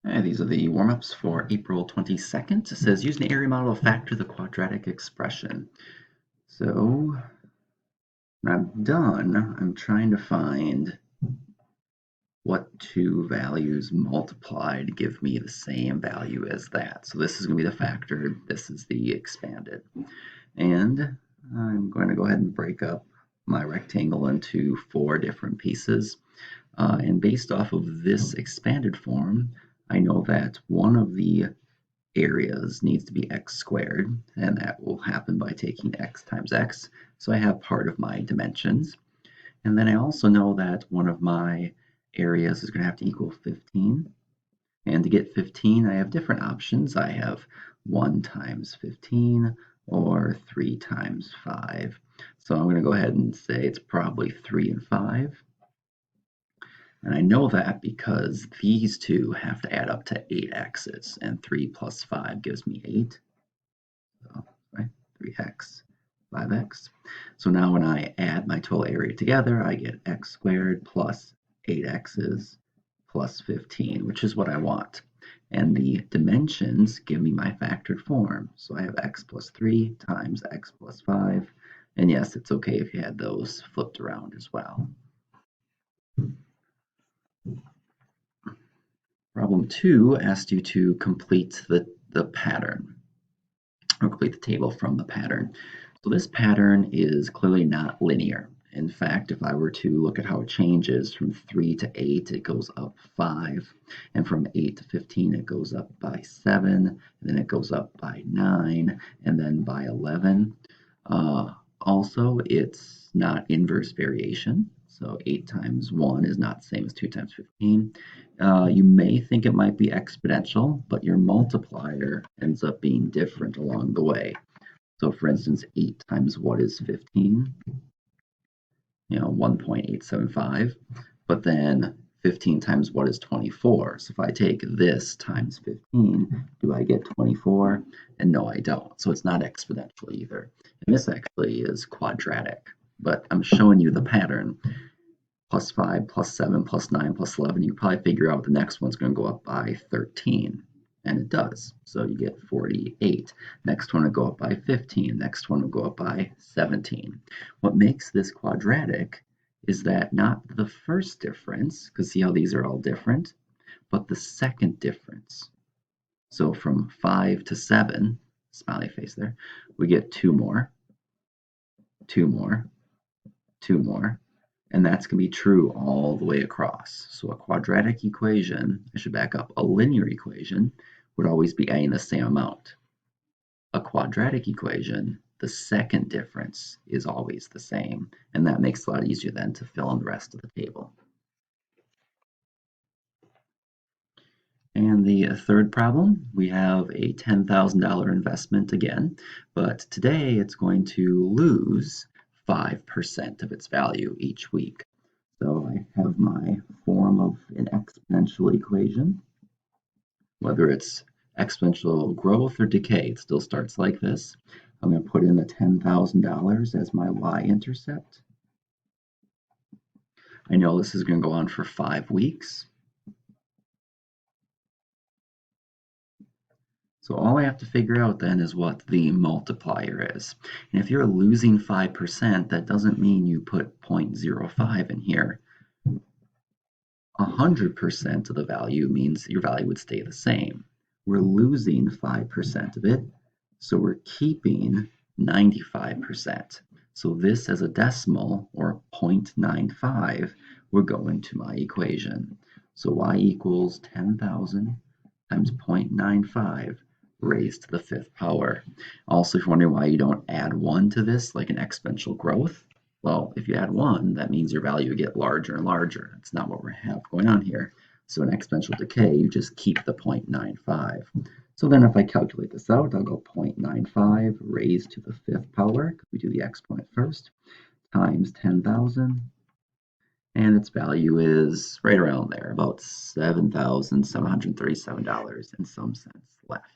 These are the warm-ups for April 22nd. It says use an area model to factor the quadratic expression. So when I'm done, I'm trying to find what two values multiply to give me the same value as that. So this is going to be the factored, this is the expanded. And I'm going to go ahead and break up my rectangle into 4 different pieces. And based off of this expanded form, I know that one of the areas needs to be x squared, and that will happen by taking x times x. So I have part of my dimensions. And then I also know that one of my areas is going to have to equal 15. And to get 15, I have different options. I have 1 times 15 or 3 times 5. So I'm going to go ahead and say it's probably 3 and 5. And I know that because these two have to add up to 8x's, and 3 plus 5 gives me 8. So, right, 3x, 5x. So now when I add my total area together, I get x squared plus 8x's plus 15, which is what I want. And the dimensions give me my factored form. So I have x plus 3 times x plus 5. And yes, it's okay if you had those flipped around as well. Problem 2 asked you to complete the pattern, or complete the table from the pattern. So this pattern is clearly not linear. In fact, if I were to look at how it changes from 3 to 8, it goes up 5, and from 8 to 15, it goes up by 7, and then it goes up by 9, and then by 11. Also, it's not inverse variation, so 8 times 1 is not the same as 2 times 15. You may think it might be exponential, but your multiplier ends up being different along the way. So for instance, 8 times what is 15? 1.875. But then 15 times what is 24? So if I take this times 15, do I get 24? And no, I don't. So it's not exponential either. And this actually is quadratic, but I'm showing you the pattern. Plus 5, plus 7, plus 9, plus 11. You probably figure out the next one's going to go up by 13. And it does. So you get 48. Next one will go up by 15. Next one will go up by 17. What makes this quadratic is that not the first difference, because see how these are all different, but the second difference. So from 5 to 7, smiley face there, we get 2 more, 2 more, 2 more, and that's going to be true all the way across. So a quadratic equation, I should back up, a linear equation would always be adding the same amount. A quadratic equation, the second difference is always the same, and that makes it a lot easier then to fill in the rest of the table. And the third problem, we have a $10,000 investment again, but today it's going to lose 5% of its value each week. So I have my form of an exponential equation. Whether it's exponential growth or decay, it still starts like this. I'm going to put in the $10,000 as my y-intercept. I know this is going to go on for 5 weeks. So all I have to figure out then is what the multiplier is. And if you're losing 5%, that doesn't mean you put 0.05 in here. 100% of the value means your value would stay the same. We're losing 5% of it, so we're keeping 95%. So this as a decimal, or 0.95, will go into my equation. So y equals 10,000 times 0.95 raised to the 5th power. Also, if you're wondering why you don't add 1 to this, like an exponential growth, well, if you add 1, that means your value would get larger and larger. That's not what we have going on here. So in exponential decay, you just keep the 0.95. So then if I calculate this out, I'll go 0.95 raised to the 5th power, because we do the exponent first, times 10,000. And its value is right around there, about $7,737 in some sense left.